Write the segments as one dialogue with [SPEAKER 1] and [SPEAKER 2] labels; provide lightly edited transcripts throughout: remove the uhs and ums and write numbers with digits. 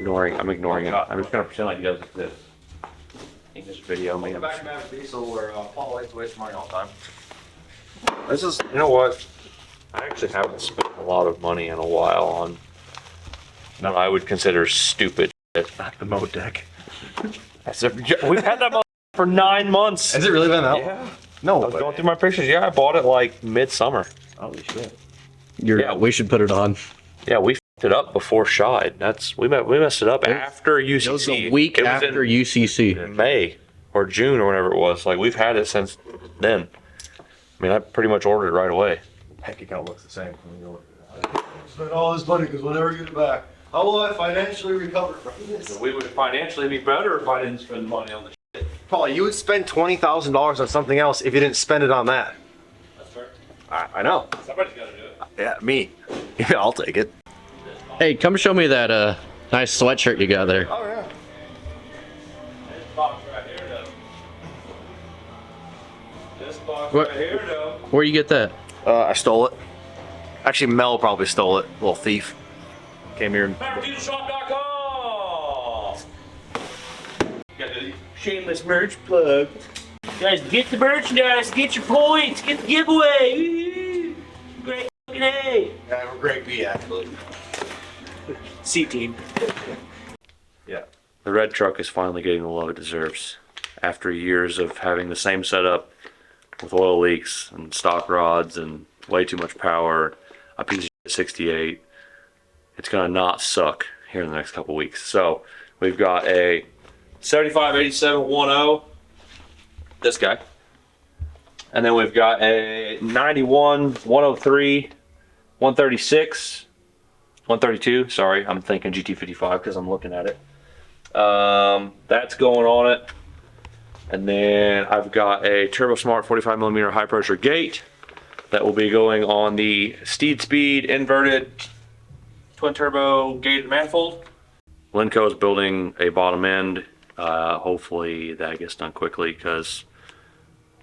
[SPEAKER 1] ignoring it. I'm just gonna pretend like he doesn't exist. In this video, man.
[SPEAKER 2] Welcome back to Maverick Diesel, where Paul likes to waste money all the time.
[SPEAKER 1] This is, you know what? I actually haven't spent a lot of money in a while on what I would consider stupid shit.
[SPEAKER 2] The moat deck.
[SPEAKER 1] We've had that for 9 months.
[SPEAKER 2] Has it really been that long?
[SPEAKER 1] Yeah.
[SPEAKER 2] No.
[SPEAKER 1] I was going through my pictures. Yeah, I bought it like midsummer.
[SPEAKER 2] Holy shit.
[SPEAKER 1] Yeah.
[SPEAKER 3] We should put it on.
[SPEAKER 1] Yeah, we f***ed it up before Shide. We messed it up after UCC.
[SPEAKER 3] It was a week after UCC.
[SPEAKER 1] In May or June or whatever it was. Like, we've had it since then. I mean, I pretty much ordered it right away.
[SPEAKER 2] Bank account looks the same when you order it. Spend all this money because we'll never get it back. How will I financially recover from this?
[SPEAKER 1] We would financially be better if I didn't spend money on the shit.
[SPEAKER 2] Paul, you would spend $20,000 on something else if you didn't spend it on that.
[SPEAKER 1] That's fair.
[SPEAKER 2] I know.
[SPEAKER 1] Somebody's got to do it.
[SPEAKER 2] Yeah, me. Yeah, I'll take it.
[SPEAKER 3] Hey, come show me that nice sweatshirt you got there.
[SPEAKER 2] Oh, yeah.
[SPEAKER 1] This box right here, though. This box
[SPEAKER 3] What?
[SPEAKER 1] right here, though.
[SPEAKER 3] Where you get that?
[SPEAKER 2] I stole it. Actually, Mel probably stole it. Little thief. Came here and...
[SPEAKER 1] MaverickDieselShop.com. Got the shameless merch plug. Guys, get the merchandise, get your points, get the giveaway. Woo-hoo. Great fucking A.
[SPEAKER 2] Yeah, we're great B, actually.
[SPEAKER 1] C team.
[SPEAKER 2] Yeah.
[SPEAKER 1] The red truck is finally getting the love it deserves. After years of having the same setup with oil leaks and stock rods and way too much power, a piece of shit 68, it's gonna not suck here in the next couple weeks. So we've got a 75-87-10, this guy, and then we've got a 91 103 136 132. Sorry, I'm thinking GT55 because I'm looking at it. That's going on it. And then I've got a Turbo Smart 45mm high pressure gate that will be going on the Steed Speed inverted twin turbo gated manifold. Lenco is building a bottom end. Hopefully that gets done quickly because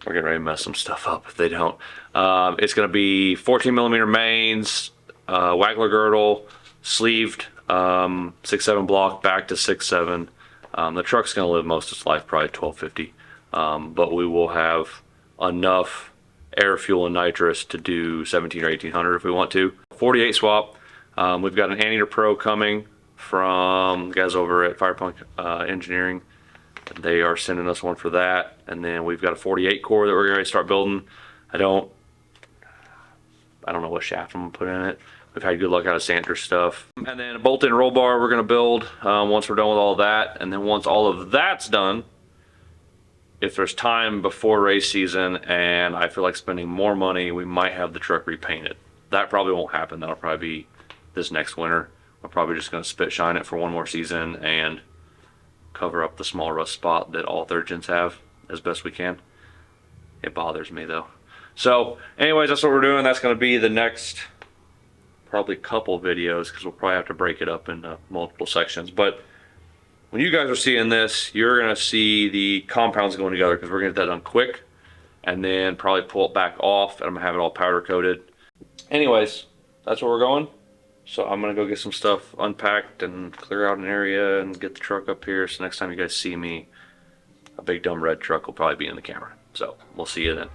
[SPEAKER 1] we're getting ready to mess some stuff up if they don't. It's going to be 14mm mains, Waggler girdle, sleeved 6.7 block back to 6.7. The truck's going to live most of its life, probably 1250. But we will have enough air, fuel, and nitrous to do 17 or 1800 if we want to. 48 swap. We've got an Anteater Pro coming from the guys over at Firepunk Engineering. They are sending us one for that. And then we've got a 48 core that we're going to start building. I don't know what shaft I'm going to put in it. We've had good luck out of Santer stuff. And then a bolt-in roll bar we're going to build once we're done with all that. And then once all of that's done, if there's time before race season and I feel like spending more money, we might have the truck repainted. That probably won't happen. That'll probably be this next winter. We're probably just going to spit shine it for one more season and cover up the small rust spot that all third gens have as best we can. It bothers me though. So anyways, that's what we're doing. That's going to be the next probably couple videos because we'll probably have to break it up into multiple sections. But when you guys are seeing this, you're going to see the compounds going together because we're going to get that done quick and then probably pull it back off and I'm going to have it all powder coated. Anyways, that's where we're going. So I'm going to go get some stuff unpacked and clear out an area and get the truck up here. So next time you guys see me, a big dumb red truck will probably be in the camera. So we'll see you then.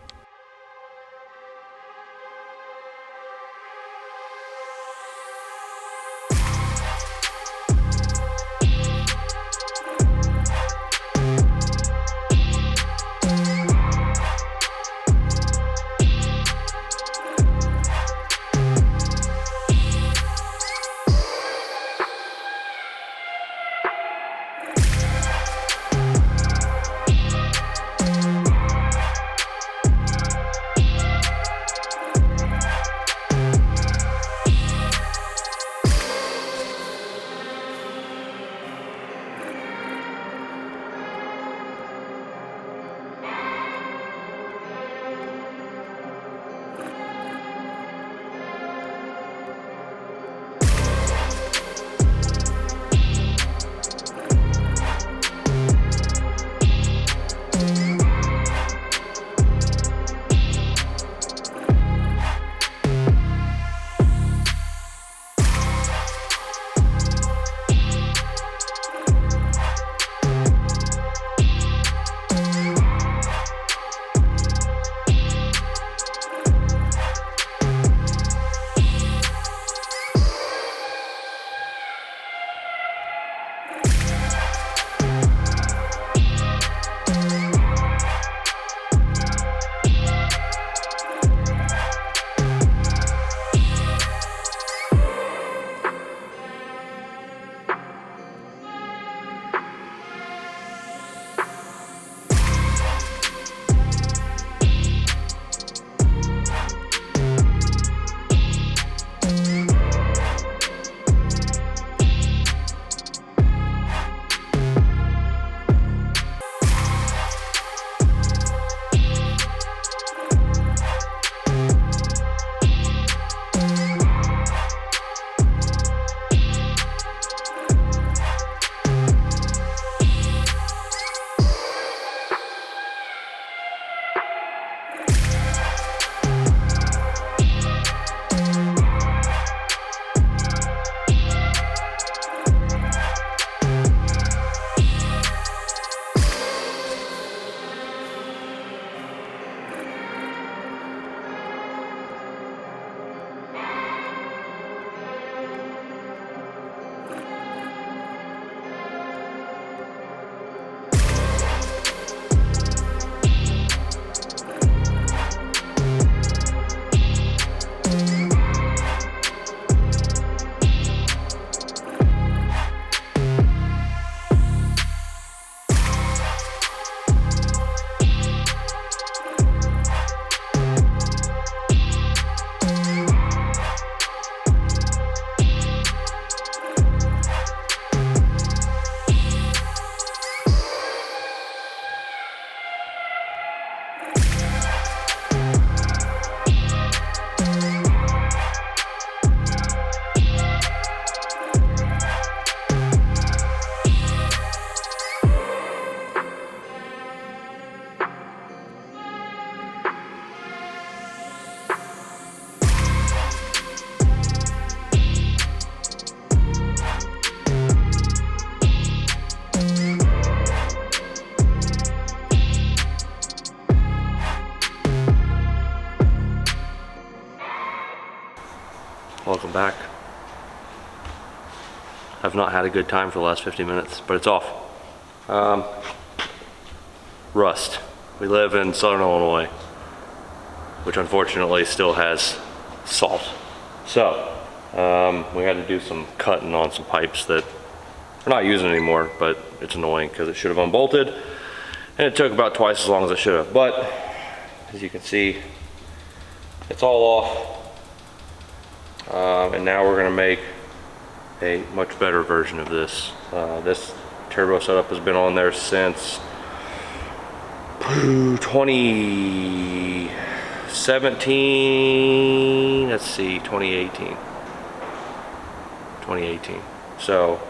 [SPEAKER 1] Welcome back. I've not had a good time for the last 50 minutes, but it's off. Rust. We live in Southern Illinois, which unfortunately still has salt. So, we had to do some cutting on some pipes that we're not using anymore, but it's annoying because it should have unbolted, and it took about twice as long as it should have. But, as you can see, it's all off. And now we're gonna make a much better version of this. This turbo setup has been on there since 2017, let's see, 2018. So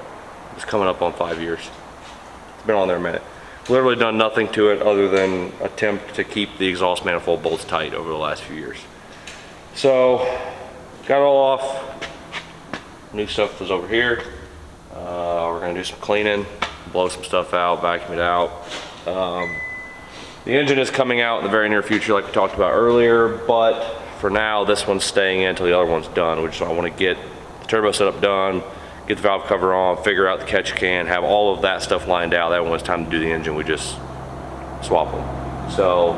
[SPEAKER 1] it's coming up on 5 years. It's been on there a minute. Literally done nothing to it other than attempt to keep the exhaust manifold bolts tight over the last few years. So got it all off. New stuff is over here. We're gonna do some cleaning, blow some stuff out, vacuum it out. The engine is coming out in the very near future like we talked about earlier, but for now this one's staying in until the other one's done. I want to get the turbo setup done, get the valve cover on, figure out the catch can, have all of that stuff lined out. That when it's time to do the engine, we just swap them. So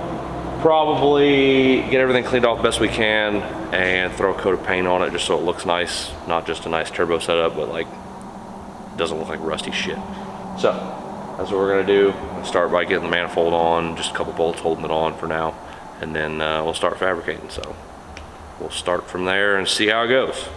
[SPEAKER 1] probably get everything cleaned off best we can and throw a coat of paint on it just so it looks nice. Not just a nice turbo setup, but like it doesn't look like rusty shit. So that's what we're gonna do. We'll start by getting the manifold on, just a couple bolts holding it on for now, and then we'll start fabricating. So we'll start from there and see how it goes.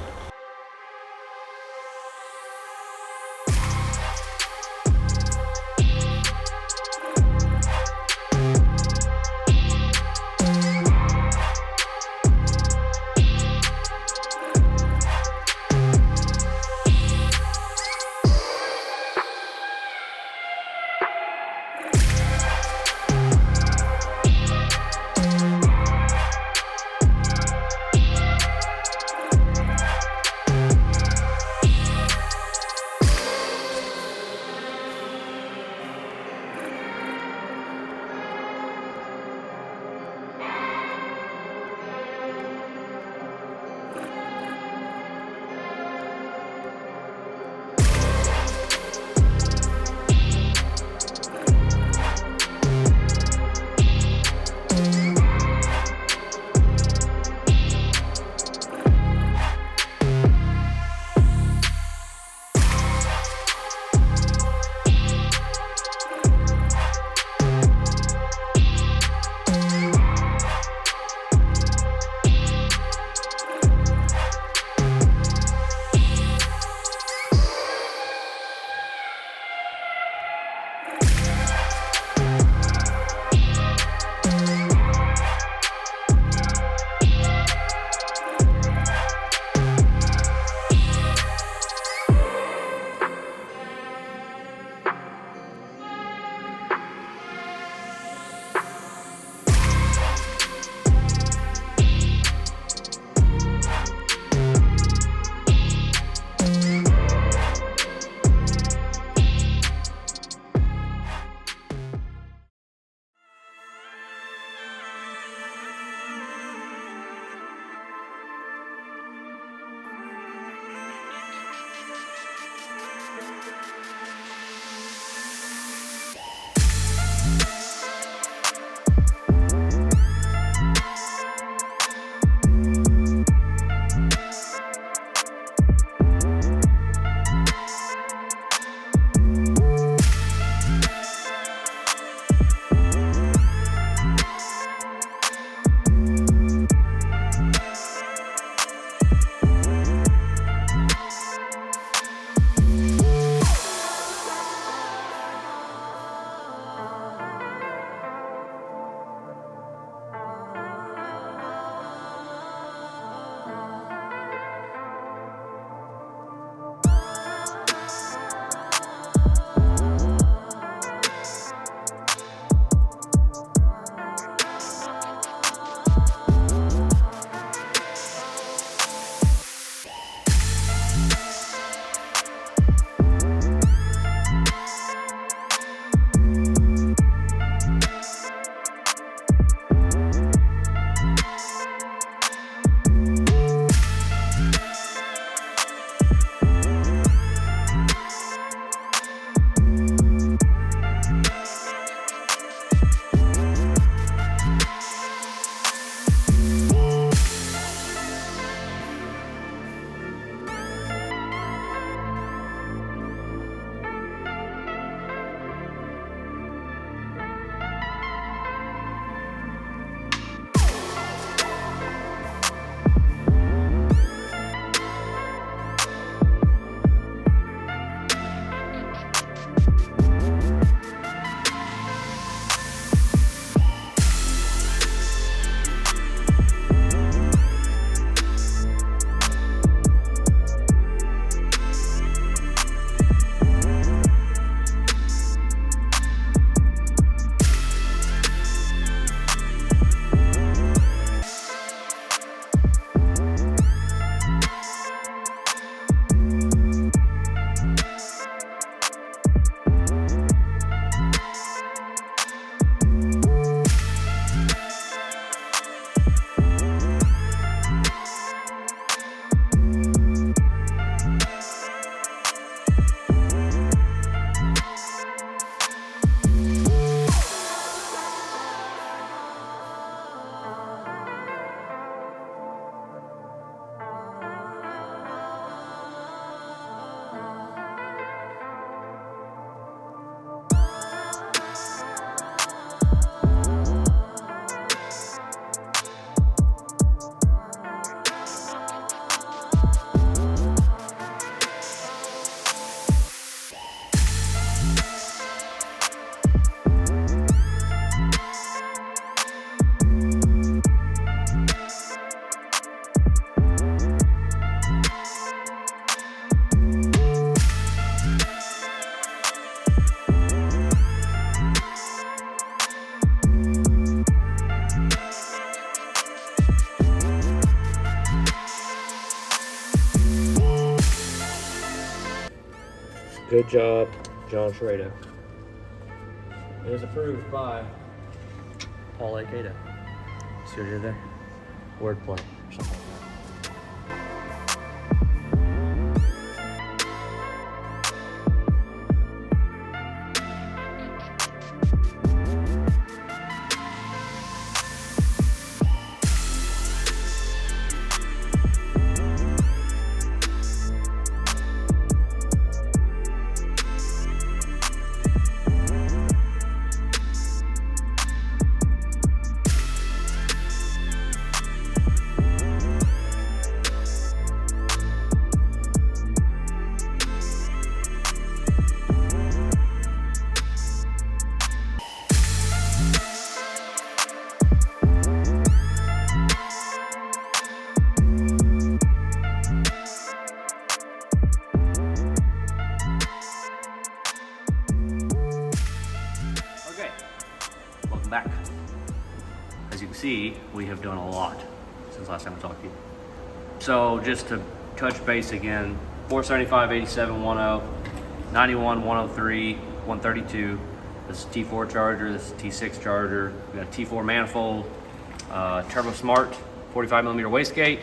[SPEAKER 4] Good job, John Schrader. It is approved by Paul A. Cato. See what I did there? Wordplay.
[SPEAKER 5] Okay, welcome back. As you can see, we have done a lot since last time we talked to you. So just to touch base again, 475, 87, 10, 91, 103, 132. This is T4 charger, this is T6 charger. We got a T4 manifold, Turbo Smart, 45mm wastegate.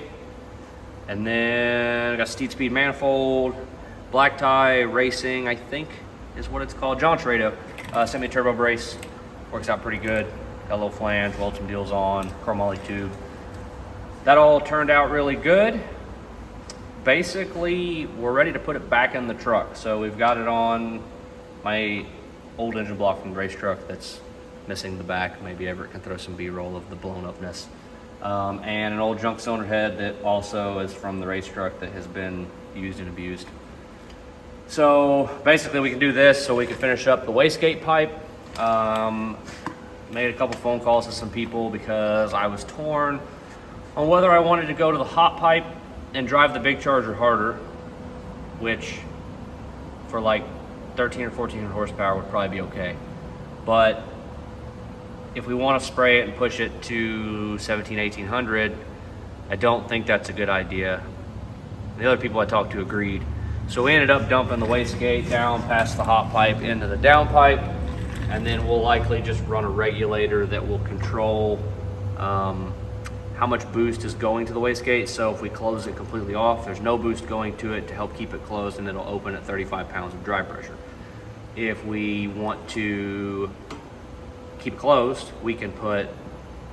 [SPEAKER 5] And then I got Steed Speed manifold, black tie racing, I think is what it's called. John Schrader sent me a turbo brace, works out pretty good. Got a little flange, weld some deals on, chromoly tube. That all turned out really good. Basically, we're ready to put it back in the truck. So we've got it on my old engine block from the race truck that's missing the back. Maybe Everett can throw some B-roll of the blown upness. And an old junk cylinder head that also is from the race truck that has been used and abused. So basically we can do this so we can finish up the wastegate pipe. Made a couple phone calls to some people because I was torn on whether I wanted to go to the hot pipe and drive the big charger harder, which for like 13 or 14 horsepower would probably be okay. But if we want to spray it and push it to 17, 1800, I don't think that's a good idea. The other people I talked to agreed. So we ended up dumping the wastegate down past the hot pipe into the down pipe, and then we'll likely just run a regulator that will control how much boost is going to the wastegate. So if we close it completely off, there's no boost going to it to help keep it closed, and it'll open at 35 pounds of dry pressure. If we want to keep it closed, we can put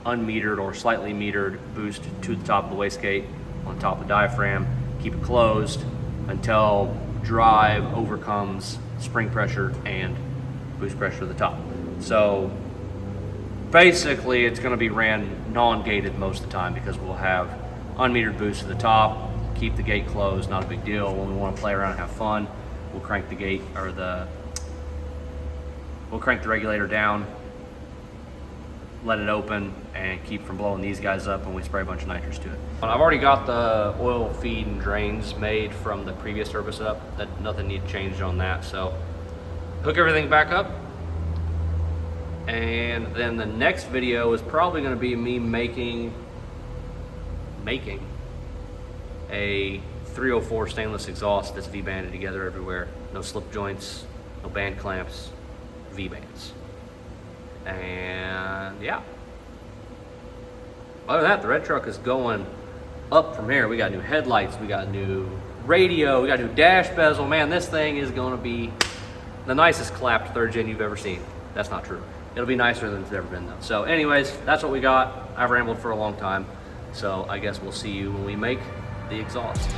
[SPEAKER 5] unmetered or slightly metered boost to the top of the wastegate on top of the diaphragm, keep it closed until drive overcomes spring pressure and boost pressure at the top. So basically it's going to be ran non-gated most of the time because we'll have unmetered boost at the top, keep the gate closed, not a big deal. When we want to play around and have fun, we'll crank the gate or we'll crank the regulator down, let it open, and keep from blowing these guys up when we spray a bunch of nitrous to it. I've already got the oil feed and drains made from the previous turbo setup. That nothing needed changed on that. So hook everything back up, and then the next video is probably going to be me making a 304 stainless exhaust that's V-banded together everywhere. No slip joints, no band clamps, V-bands. And yeah, other than that, the red truck is going up from here. We got new headlights, we got new radio, we got new dash bezel. Man, this thing is going to be the nicest clapped third gen you've ever seen. That's not true. It'll be nicer than it's ever been though. So anyways, that's what we got. I've rambled for a long time, so I guess we'll see you when we make the exhaust.